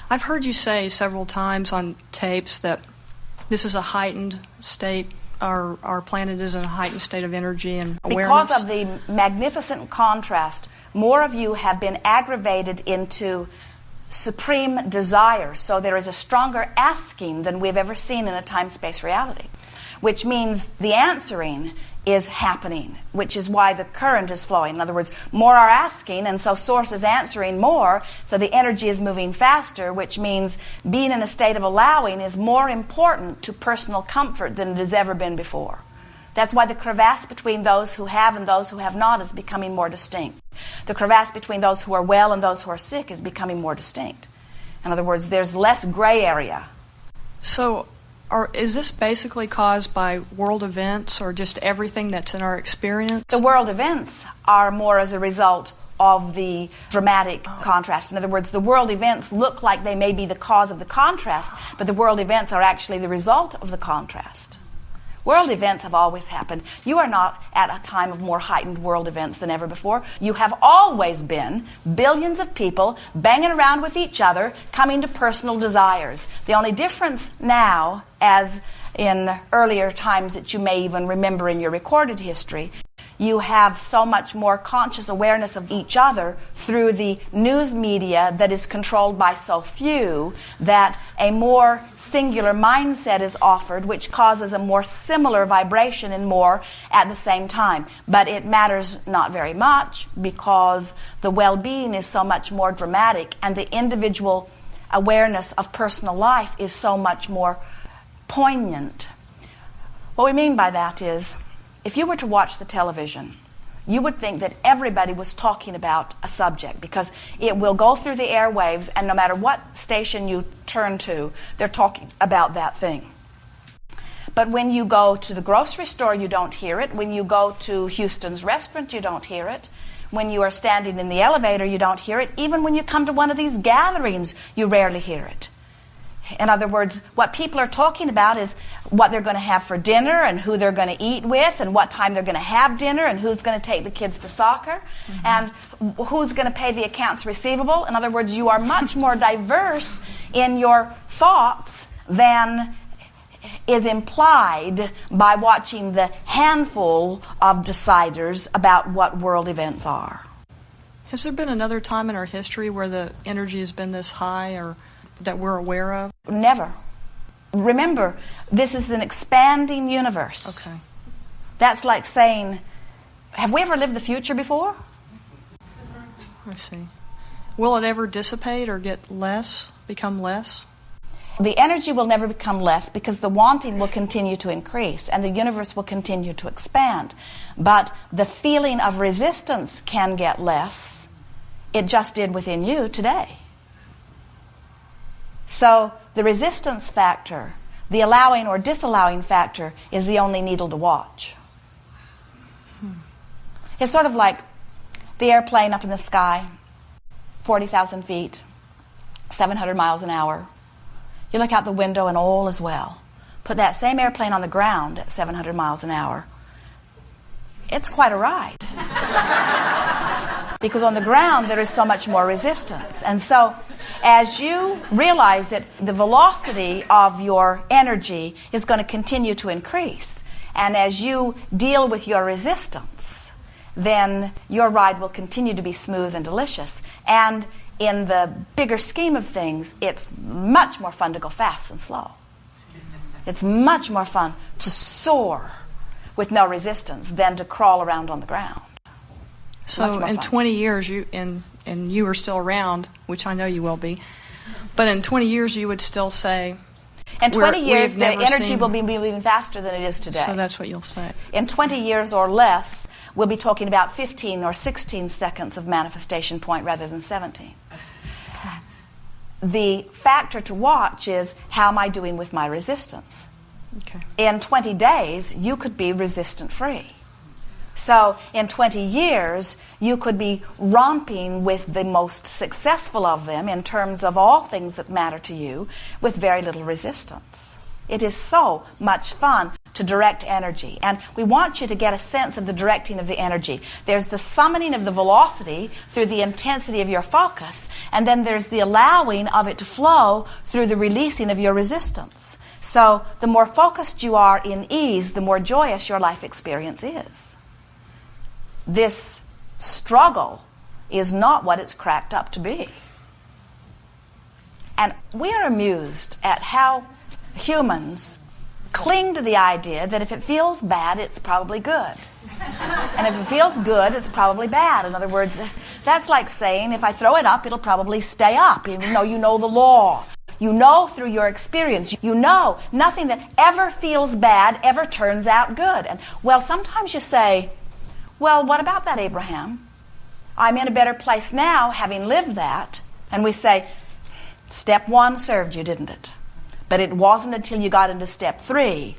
I've heard you say several times on tapes that this is a heightened state. Our planet is in a heightened state of energy and awareness. Because of the magnificent contrast, more of you have been aggravated into supreme desire. So there is a stronger asking than we've ever seen in a time-space reality, which means the answering is happening, which is why the current is flowing. In other words, more are asking, and so Source is answering more, so the energy is moving faster, which means being in a state of allowing is more important to personal comfort than it has ever been before. That's why the crevasse between those who have and those who have not is becoming more distinct. The crevasse between those who are well and those who are sick is becoming more distinct. In other words, there's less gray area. So, is this basically caused by world events or just everything that's in our experience? The world events are more as a result of the dramatic contrast. In other words, the world events look like they may be the cause of the contrast, but the world events are actually the result of the contrast. World events have always happened. You are not at a time of more heightened world events than ever before. You have always been billions of people banging around with each other, coming to personal desires. The only difference now, as in earlier times that you may even remember in your recorded history, you have so much more conscious awareness of each other through the news media that is controlled by so few that a more singular mindset is offered, which causes a more similar vibration and more at the same time. But it matters not very much because the well-being is so much more dramatic and the individual awareness of personal life is so much more poignant. What we mean by that is, if you were to watch the television, you would think that everybody was talking about a subject because it will go through the airwaves and no matter what station you turn to, they're talking about that thing. But when you go to the grocery store, you don't hear it. When you go to Houston's restaurant, you don't hear it. When you are standing in the elevator, you don't hear it. Even when you come to one of these gatherings, you rarely hear it. In other words, what people are talking about is what they're going to have for dinner and who they're going to eat with and what time they're going to have dinner and who's going to take the kids to soccer and who's going to pay the accounts receivable. In other words, you are much more diverse in your thoughts than is implied by watching the handful of deciders about what world events are. Has there been another time in our history where the energy has been this high or that we're aware of? Never. Remember, this is an expanding universe. Okay. That's like saying, have we ever lived the future before? I see. Will it ever dissipate or get less, become less? The energy will never become less because the wanting will continue to increase and the universe will continue to expand. But the feeling of resistance can get less. It just did within you today. So the resistance factor, the allowing or disallowing factor, is the only needle to watch. It's sort of like the airplane up in the sky, 40,000 feet, 700 miles an hour. You look out the window and all is well. Put that same airplane on the ground at 700 miles an hour. It's quite a ride. Because on the ground there is so much more resistance. And so as you realize that the velocity of your energy is going to continue to increase, and as you deal with your resistance, then your ride will continue to be smooth and delicious. And in the bigger scheme of things, it's much more fun to go fast than slow. It's much more fun to soar with no resistance than to crawl around on the ground. So in 20 years, and you are still around, which I know you will be, but in 20 years you would still say... In 20 years, the energy will be moving faster than it is today. So that's what you'll say. In 20 years or less, we'll be talking about 15 or 16 seconds of manifestation point rather than 17. Okay. The factor to watch is, how am I doing with my resistance? Okay. In 20 days, you could be resistant-free. So in 20 years, you could be romping with the most successful of them in terms of all things that matter to you with very little resistance. It is so much fun to direct energy. And we want you to get a sense of the directing of the energy. There's the summoning of the velocity through the intensity of your focus, and then there's the allowing of it to flow through the releasing of your resistance. So the more focused you are in ease, the more joyous your life experience is. This struggle is not what it's cracked up to be. And we are amused at how humans cling to the idea that if it feels bad, it's probably good. And if it feels good, it's probably bad. In other words, that's like saying if I throw it up, it'll probably stay up, even though you know the law. You know through your experience, you know nothing that ever feels bad ever turns out good. And well, sometimes you say, well, what about that, Abraham? I'm in a better place now, having lived that. And we say, step 1 served you, didn't it? But it wasn't until you got into step 3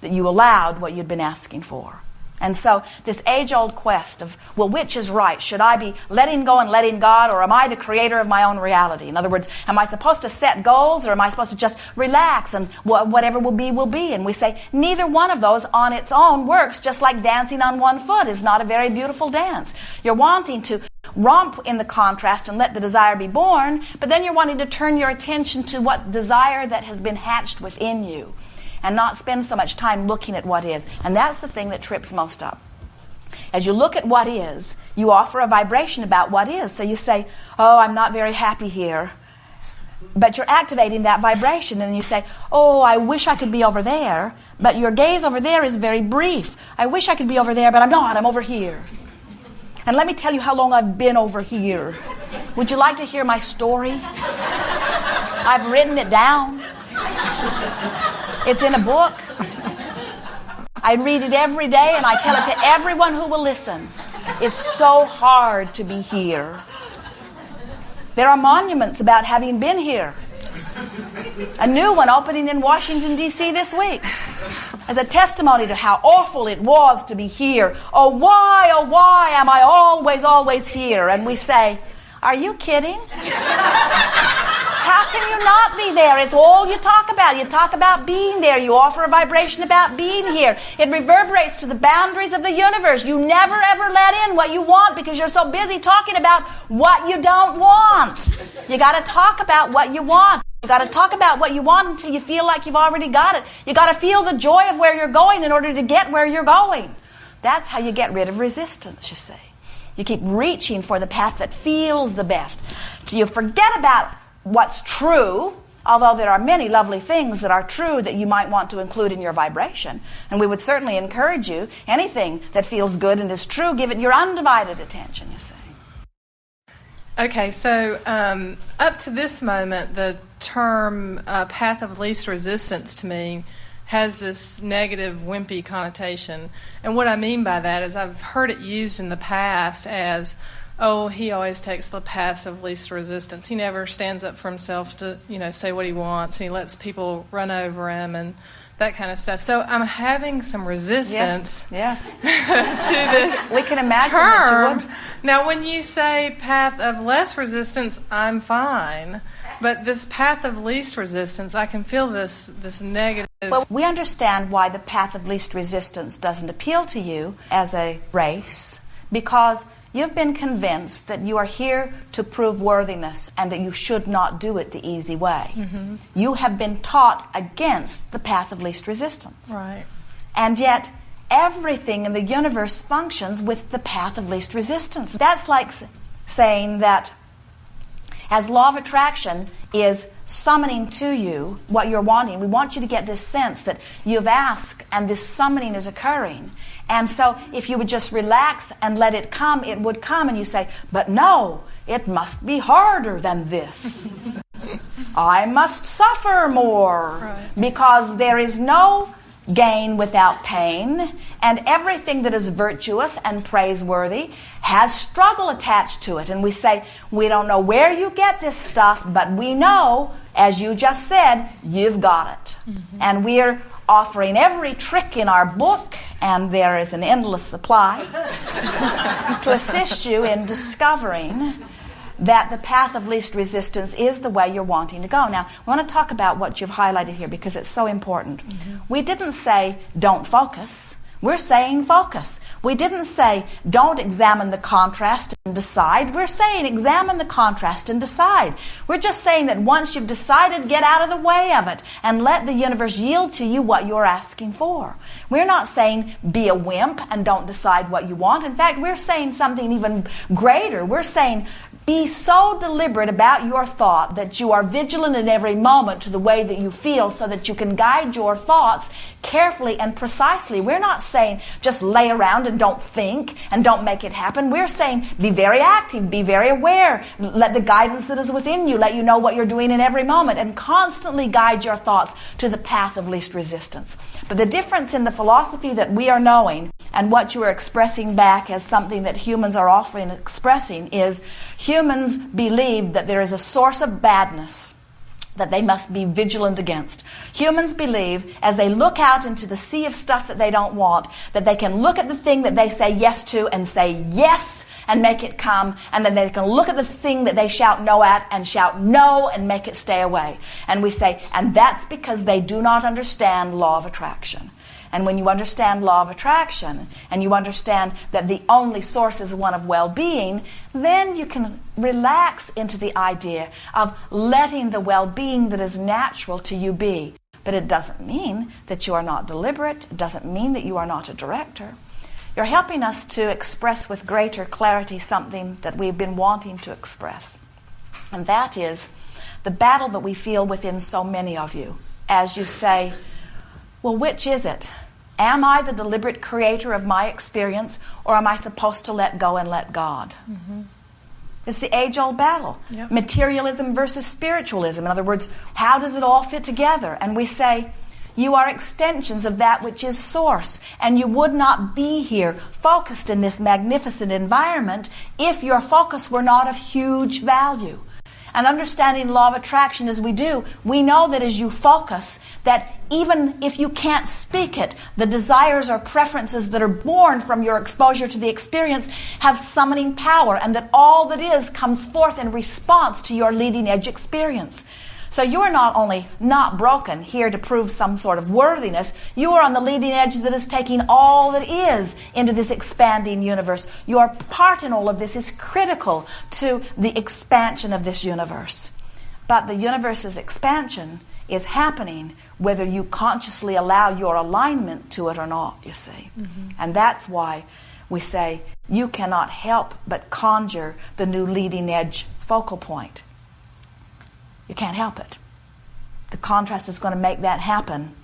that you allowed what you'd been asking for. And so this age-old quest of, well, which is right? Should I be letting go and letting God, or am I the creator of my own reality? In other words, am I supposed to set goals, or am I supposed to just relax and whatever will be, will be? And we say neither one of those on its own works, just like dancing on one foot is not a very beautiful dance. You're wanting to romp in the contrast and let the desire be born, but then you're wanting to turn your attention to what desire that has been hatched within you, and not spend so much time looking at what is. And that's the thing that trips most up. As you look at what is, you offer a vibration about what is. So you say, oh, I'm not very happy here. But you're activating that vibration, and you say, oh, I wish I could be over there. But your gaze over there is very brief. I wish I could be over there, but I'm not. I'm over here. And let me tell you how long I've been over here. Would you like to hear my story? I've written it down. It's in a book. I read it every day, and I tell it to everyone who will listen. It's so hard to be here. There are monuments about having been here. A new one opening in Washington, D.C. this week as a testimony to how awful it was to be here. Oh, why am I always here? And we say, are you kidding? How can you not be there? It's all you talk about. You talk about being there. You offer a vibration about being here. It reverberates to the boundaries of the universe. You never ever let in what you want because you're so busy talking about what you don't want. You got to talk about what you want. You got to talk about what you want until you feel like you've already got it. You got to feel the joy of where you're going in order to get where you're going. That's how you get rid of resistance, you see. You keep reaching for the path that feels the best. So you forget about what's true, although there are many lovely things that are true that you might want to include in your vibration. And we would certainly encourage you, anything that feels good and is true, give it your undivided attention, you see. Okay, so up to this moment, the term path of least resistance to me has this negative, wimpy connotation. And what I mean by that is I've heard it used in the past as, oh, he always takes the path of least resistance. He never stands up for himself to, say what he wants, and he lets people run over him and that kind of stuff. So I'm having some resistance yes. to this we can imagine term. That you would. Now, when you say path of less resistance, I'm fine. But this path of least resistance, I can feel this negative. Well, we understand why the path of least resistance doesn't appeal to you as a race, because you've been convinced that you are here to prove worthiness and that you should not do it the easy way. Mm-hmm. You have been taught against the path of least resistance. Right. And yet, everything in the universe functions with the path of least resistance. That's like saying that as law of attraction is summoning to you what you're wanting, we want you to get this sense that you've asked and this summoning is occurring. And so if you would just relax and let it come, it would come. And you say, but no, it must be harder than this. I must suffer more. Right. Because there is no gain without pain, and everything that is virtuous and praiseworthy has struggle attached to it. And we say, we don't know where you get this stuff, but we know, as you just said, you've got it. Mm-hmm. And we're offering every trick in our book, and there is an endless supply, to assist you in discovering that the path of least resistance is the way you're wanting to go. Now, I want to talk about what you've highlighted here because it's so important. We didn't say don't focus. We're saying focus. We didn't say don't examine the contrast and decide. We're saying examine the contrast and decide. We're just saying that once you've decided, get out of the way of it and let the universe yield to you what you're asking for. We're not saying be a wimp and don't decide what you want. In fact, we're saying something even greater. We're saying be so deliberate about your thought that you are vigilant in every moment to the way that you feel so that you can guide your thoughts carefully and precisely. We're not saying just lay around and don't think and don't make it happen. We're saying be very active, be very aware, let the guidance that is within you let you know what you're doing in every moment and constantly guide your thoughts to the path of least resistance. But the difference in the philosophy that we are knowing and what you are expressing back as something that humans are often expressing is humans believe that there is a source of badness that they must be vigilant against. Humans believe, as they look out into the sea of stuff that they don't want, that they can look at the thing that they say yes to and say yes and make it come, and then they can look at the thing that they shout no at and shout no and make it stay away. And we say, and that's because they do not understand law of attraction. And when you understand law of attraction and you understand that the only source is one of well-being, then you can relax into the idea of letting the well-being that is natural to you be. But it doesn't mean that you are not deliberate. It doesn't mean that you are not a director. You're helping us to express with greater clarity something that we've been wanting to express. And that is the battle that we feel within so many of you as you say, well, which is it? Am I the deliberate creator of my experience, or am I supposed to let go and let God? It's the age-old battle. Yep. Materialism versus spiritualism. In other words, how does it all fit together? And we say, you are extensions of that which is source, and you would not be here focused in this magnificent environment if your focus were not of huge value. And understanding law of attraction as we do, we know that as you focus, that even if you can't speak it, the desires or preferences that are born from your exposure to the experience have summoning power, and that all that is comes forth in response to your leading edge experience. So you are not only not broken here to prove some sort of worthiness, you are on the leading edge that is taking all that is into this expanding universe. Your part in all of this is critical to the expansion of this universe. But the universe's expansion is happening whether you consciously allow your alignment to it or not, you see. And that's why we say you cannot help but conjure the new leading edge focal point. You can't help it. The contrast is going to make that happen.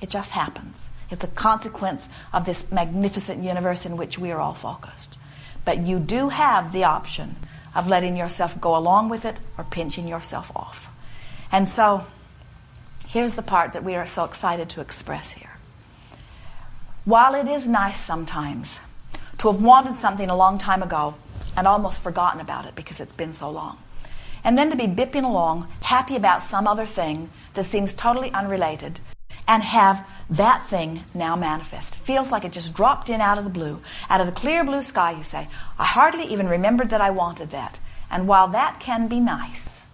It just happens. It's a consequence of this magnificent universe in which we are all focused. But you do have the option of letting yourself go along with it or pinching yourself off. And so, here's the part that we are so excited to express here. While it is nice sometimes to have wanted something a long time ago and almost forgotten about it because it's been so long, and then to be bipping along, happy about some other thing that seems totally unrelated, and have that thing now manifest. Feels like it just dropped in out of the blue. Out of the clear blue sky, you say, I hardly even remembered that I wanted that. And while that can be nice,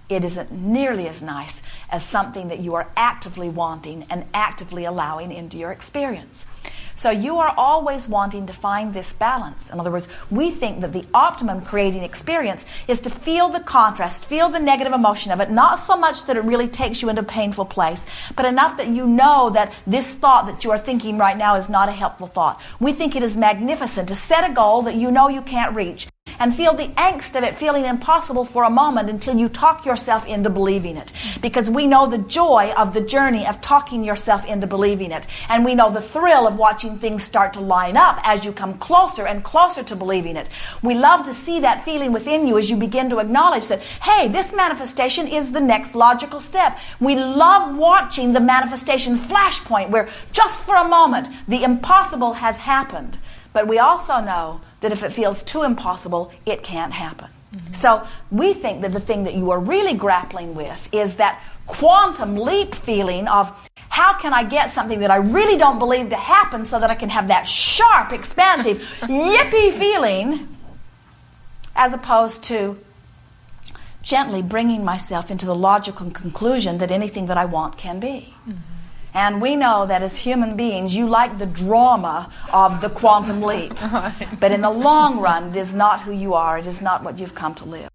it isn't nearly as nice as something that you are actively wanting and actively allowing into your experience. So you are always wanting to find this balance. In other words, we think that the optimum creating experience is to feel the contrast, feel the negative emotion of it, not so much that it really takes you into a painful place, but enough that you know that this thought that you are thinking right now is not a helpful thought. We think it is magnificent to set a goal that you know you can't reach, and feel the angst of it feeling impossible for a moment until you talk yourself into believing it. Because we know the joy of the journey of talking yourself into believing it. And we know the thrill of watching things start to line up as you come closer and closer to believing it. We love to see that feeling within you as you begin to acknowledge that, hey, this manifestation is the next logical step. We love watching the manifestation flashpoint where just for a moment the impossible has happened. But we also know that if it feels too impossible, it can't happen. So we think that the thing that you are really grappling with is that quantum leap feeling of how can I get something that I really don't believe to happen so that I can have that sharp, expansive, yippee feeling. as opposed to gently bringing myself into the logical conclusion that anything that I want can be. And we know that as human beings, you like the drama of the quantum leap. But in the long run, it is not who you are. It is not what you've come to live.